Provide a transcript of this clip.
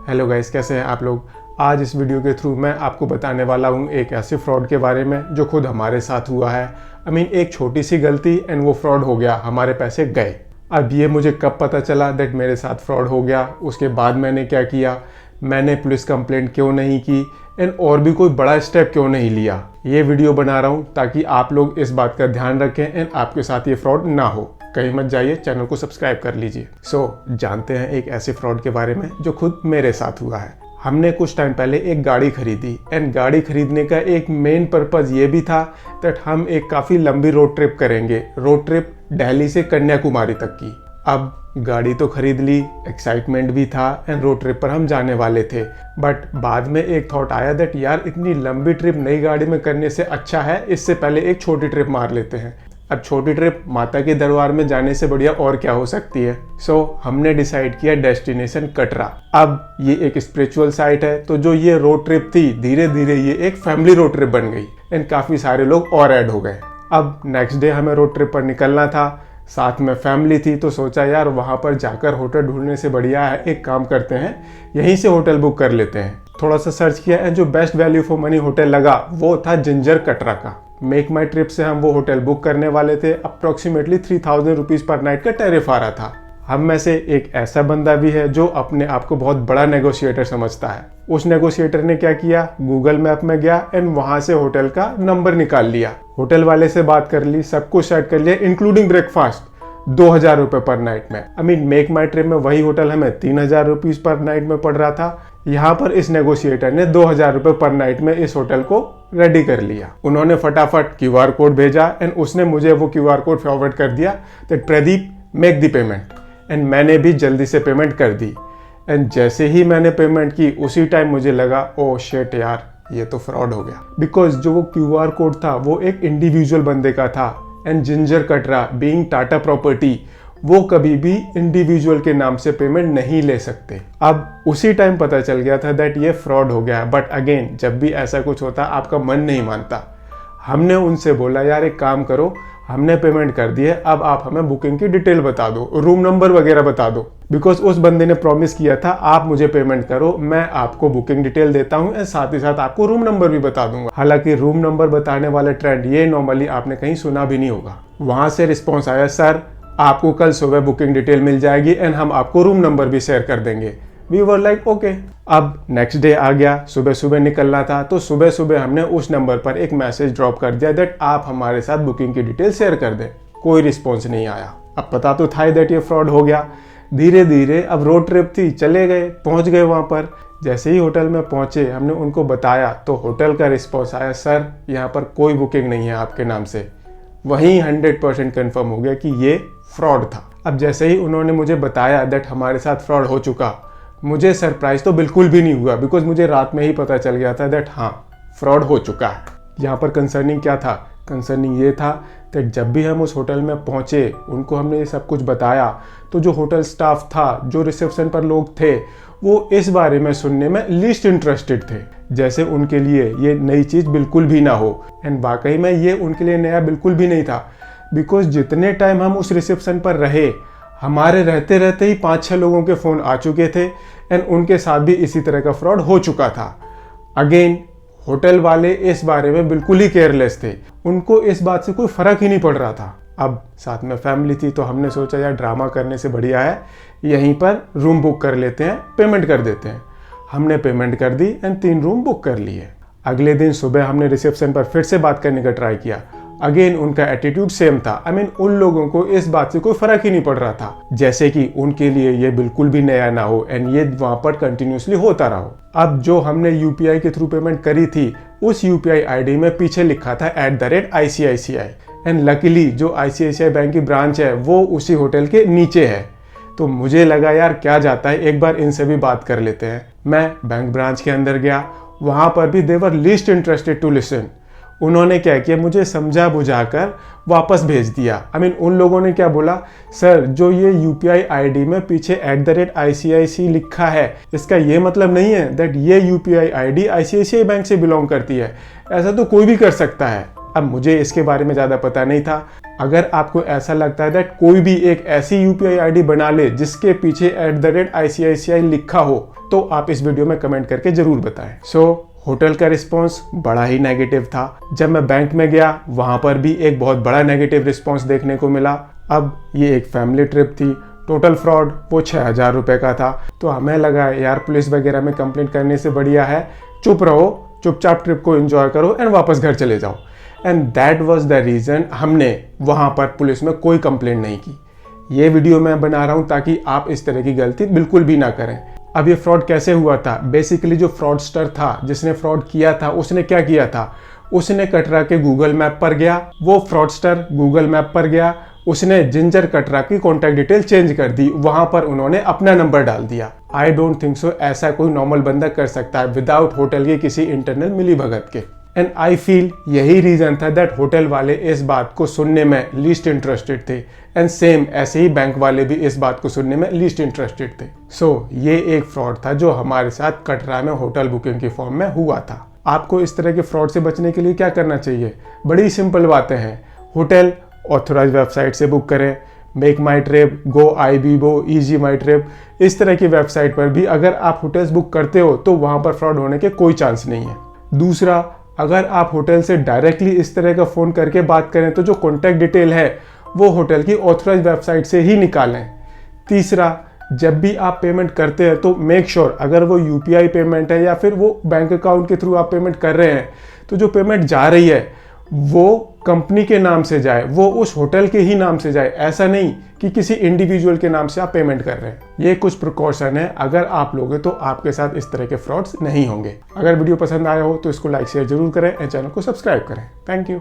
Hello guys, कैसे हैं आप लोग। आज इस वीडियो के थ्रू मैं आपको बताने वाला हूँ एक ऐसे फ्रॉड के बारे में जो खुद हमारे साथ हुआ है। एक छोटी सी गलती एंड वो फ्रॉड हो गया, हमारे पैसे गए। अब ये मुझे कब पता चला दैट मेरे साथ फ्रॉड हो गया, उसके बाद मैंने क्या किया, मैंने पुलिस कंप्लेंट क्यों नहीं की एंड और भी कोई बड़ा स्टेप क्यों नहीं लिया। ये वीडियो बना रहा हूँ ताकि आप लोग इस बात का ध्यान रखें एंड आपके साथ ये फ्रॉड ना हो। कहीं मत जाइए, चैनल को सब्सक्राइब कर लीजिए। जानते हैं एक ऐसे फ्रॉड के बारे में जो खुद मेरे साथ हुआ है। हमने कुछ टाइम पहले एक गाड़ी खरीदी एंड गाड़ी खरीदने का एक मेन पर्पज़ ये भी था दैट हम एक काफ़ी लंबी रोड ट्रिप करेंगे, रोड ट्रिप दिल्ली से कन्याकुमारी तक की। अब गाड़ी तो खरीद ली, एक्साइटमेंट भी था एंड रोड ट्रिप पर हम जाने वाले थे। बट बाद में एक थॉट आया दैट यार इतनी लंबी ट्रिप नई गाड़ी में करने से अच्छा है इससे पहले एक छोटी ट्रिप मार लेते हैं। अब छोटी ट्रिप माता के दरबार में जाने से बढ़िया और क्या हो सकती है। हमने डिसाइड किया डेस्टिनेशन कटरा। अब ये एक स्पिरिचुअल साइट है, तो जो ये रोड ट्रिप थी धीरे धीरे ये एक फैमिली रोड ट्रिप बन गई एंड काफ़ी सारे लोग और ऐड हो गए। अब नेक्स्ट डे हमें रोड ट्रिप पर निकलना था, साथ में फैमिली थी, तो सोचा यार वहाँ पर जाकर होटल ढूंढने से बढ़िया है एक काम करते हैं, यहीं से होटल बुक कर लेते हैं। थोड़ा सा सर्च किया एंड जो best value for money hotel लगा वो था जिंजर कटरा का। मेक माई ट्रिप से हम वो होटल बुक करने वाले थे। अप्रोक्सीमेटली 3000 रुपीज़ पर नाइट का टैरिफ आ रहा था। हम में से एक ऐसा बंदा भी है जो अपने आप को बहुत बड़ा नेगोशिएटर समझता है। उस नेगोशिएटर ने क्या किया, गूगल मैप में गया एंड वहां से होटल का नंबर निकाल लिया, होटल वाले से बात कर ली, सब कुछ सेट कर लिया इंक्लूडिंग ब्रेकफास्ट। 2000 रुपये पर नाइट में। मेक माई ट्रिप में वही होटल हमें 3000 रुपीज़ पर नाइट में पड़ रहा था। यहाँ पर इस नेगोशिएटर ने 2000 रुपये पर नाइट में इस होटल को रेडी कर लिया। उन्होंने फटाफट QR कोड भेजा एंड उसने मुझे वो QR कोड फॉरवर्ड कर दिया that Pradeep make the payment. And मैंने भी जल्दी से पेमेंट कर दी। एंड जैसे ही मैंने पेमेंट की उसी टाइम मुझे लगा ओ शिट यार ये तो फ्रॉड हो गया। बिकॉज जो वो QR कोड था वो एक इंडिविजुअल बंदे का था and ginger Katra being Tata property वो कभी भी इंडिविजुअल के नाम से पेमेंट नहीं ले सकते। अब उसी टाइम पता चल गया था दैट ये फ्रॉड हो गया। बट अगेन जब भी ऐसा कुछ होता आपका मन नहीं मानता। हमने उनसे बोला यार एक काम करो, हमने पेमेंट कर दी है, अब आप हमें बुकिंग की डिटेल बता दो, रूम नंबर वगैरह बता दो। बिकॉज उस बंदे ने प्रॉमिस किया था आप मुझे पेमेंट करो, मैं आपको बुकिंग डिटेल देता हूँ एंड साथ ही साथ आपको रूम नंबर भी बता दूंगा। हालांकि रूम नंबर बताने वाला ट्रेंड ये नॉर्मली आपने कहीं सुना भी नहीं होगा। वहां से रिस्पॉन्स आया सर आपको कल सुबह बुकिंग डिटेल मिल जाएगी एंड हम आपको रूम नंबर भी शेयर कर देंगे। We were like okay. अब नेक्स्ट डे आ गया, सुबह सुबह निकलना था, तो सुबह सुबह हमने उस नंबर पर एक मैसेज ड्रॉप कर दिया दैट आप हमारे साथ बुकिंग की डिटेल शेयर कर दें। कोई रिस्पॉन्स नहीं आया। अब पता तो था ही दैट ये फ्रॉड हो गया। धीरे धीरे अब रोड ट्रिप थी, चले गए, पहुंच गए वहां पर। जैसे ही होटल में पहुंचे हमने उनको बताया तो होटल का रिस्पॉन्स आया सर यहाँ पर कोई बुकिंग नहीं है आपके नाम से। वहीं 100% कन्फर्म हो गया कि ये फ्रॉड था। अब जैसे ही उन्होंने मुझे बताया दैट हमारे साथ फ्रॉड हो चुका, मुझे सरप्राइज तो बिल्कुल भी नहीं हुआ बिकॉज मुझे रात में ही पता चल गया था दैट हाँ फ्रॉड हो चुका है। यहाँ पर कंसर्निंग क्या था, कंसर्निंग ये था दैट जब भी हम उस होटल में पहुँचे उनको हमने ये सब कुछ बताया तो जो होटल स्टाफ था, जो रिसेप्शन पर लोग थे, वो इस बारे में सुनने में लीस्ट इंटरेस्टेड थे। जैसे उनके लिए ये नई चीज़ बिल्कुल भी ना हो। एंड वाकई में ये उनके लिए नया बिल्कुल भी नहीं था बिकॉज जितने टाइम हम उस रिसेप्शन पर रहे हमारे रहते रहते ही 5-6 लोगों के फ़ोन आ चुके थे एंड उनके साथ भी इसी तरह का फ्रॉड हो चुका था। अगेन होटल वाले इस बारे में बिल्कुल ही केयरलेस थे, उनको इस बात से कोई फ़र्क ही नहीं पड़ रहा था। अब साथ में फैमिली थी तो हमने सोचा यार ड्रामा करने से बढ़िया है यहीं पर रूम बुक कर लेते हैं, पेमेंट कर देते हैं। हमने पेमेंट कर दी एंड 3 रूम बुक कर लिए। अगले दिन सुबह हमने रिसेप्शन पर फिर से बात करने का ट्राई किया। अगेन उनका एटीट्यूड सेम था। उन लोगों को इस बात से कोई फर्क ही नहीं पड़ रहा था, जैसे कि उनके लिए ये बिल्कुल भी नया ना हो एंड ये वहां पर कंटिन्यूसली होता रहो। अब जो हमने UPI के थ्रू पेमेंट करी थी उस UPI ID में पीछे लिखा था @ICICI एंड लकीली जो ICICI बैंक की ब्रांच है वो उसी होटल के नीचे है। तो मुझे लगा यार क्या जाता है, एक बार इनसे भी बात कर लेते हैं। मैं बैंक ब्रांच के अंदर गया, वहां पर भी दे वर लीस्ट इंटरेस्टेड टू लिसन। उन्होंने क्या किया, मुझे समझा बुझाकर वापस भेज दिया। उन लोगों ने क्या बोला, सर जो ये UPI ID में पीछे @ICICI लिखा है इसका ये मतलब नहीं है दैट ये UPI ID ICICI बैंक से बिलोंग करती है, ऐसा तो कोई भी कर सकता है। अब मुझे इसके बारे में ज़्यादा पता नहीं था। अगर आपको ऐसा लगता है दैट कोई भी एक ऐसी UPI ID बना ले जिसके पीछे @ICICI लिखा हो, तो आप इस वीडियो में कमेंट करके ज़रूर बताएं। होटल का रिस्पॉन्स बड़ा ही नेगेटिव था। जब मैं बैंक में गया वहाँ पर भी एक बहुत बड़ा नेगेटिव रिस्पॉन्स देखने को मिला। अब ये एक फैमिली ट्रिप थी, टोटल फ्रॉड वो 6,000 रुपये का था। तो हमें लगा यार पुलिस वगैरह में कंप्लेंट करने से बढ़िया है चुप रहो, चुपचाप ट्रिप को एंजॉय करो एंड वापस घर चले जाओ। And that was the reason हमने वहाँ पर पुलिस में कोई कंप्लेंट नहीं की। ये वीडियो मैं बना रहा हूँ ताकि आप इस तरह की गलती बिल्कुल भी ना करें। अब ये फ्रॉड कैसे हुआ था? बेसिकली जो फ्रॉडस्टर था जिसने फ्रॉड किया था उसने क्या किया था, उसने कटरा के गूगल मैप पर गया। वो फ्रॉडस्टर गूगल मैप पर गया, उसने जिंजर कटरा की कॉन्टैक्ट डिटेल चेंज कर दी, वहां पर उन्होंने अपना नंबर डाल दिया। आई डोंट थिंक सो ऐसा कोई नॉर्मल बंदा कर सकता है विदाउट होटल के किसी इंटरनल मिलीभगत के। एंड आई फील यही रीजन था दैट होटल वाले इस बात को सुनने में लीस्ट इंटरेस्टेड थे। एंड सेम ऐसे ही बैंक वाले भी इस बात को सुनने में लीस्ट इंटरेस्टेड थे। ये एक फ्रॉड था जो हमारे साथ कटरा में होटल बुकिंग के फॉर्म में हुआ था। आपको इस तरह के फ्रॉड से बचने के लिए क्या करना चाहिए? बड़ी सिंपल बातें हैं। होटल ऑथराइज वेबसाइट से बुक करें। मेक माई ट्रिप, गो आईबीबो, इजी माई ट्रिप, इस तरह की वेबसाइट पर भी अगर आप होटल्स बुक करते हो तो वहाँ पर फ्रॉड होने के कोई चांस नहीं है। दूसरा, अगर आप होटल से डायरेक्टली इस तरह का फ़ोन करके बात करें तो जो कॉन्टैक्ट डिटेल है वो होटल की ऑथराइज वेबसाइट से ही निकालें। तीसरा, जब भी आप पेमेंट करते हैं तो मेक श्योर अगर वो UPI पेमेंट है या फिर वो बैंक अकाउंट के थ्रू आप पेमेंट कर रहे हैं तो जो पेमेंट जा रही है वो कंपनी के नाम से जाए, वो उस होटल के ही नाम से जाए। ऐसा नहीं कि किसी इंडिविजुअल के नाम से आप पेमेंट कर रहे हैं। ये कुछ प्रिकॉशन है, अगर आप लोगे तो आपके साथ इस तरह के फ्रॉड्स नहीं होंगे। अगर वीडियो पसंद आया हो तो इसको लाइक शेयर जरूर करें एंड चैनल को सब्सक्राइब करें। Thank you.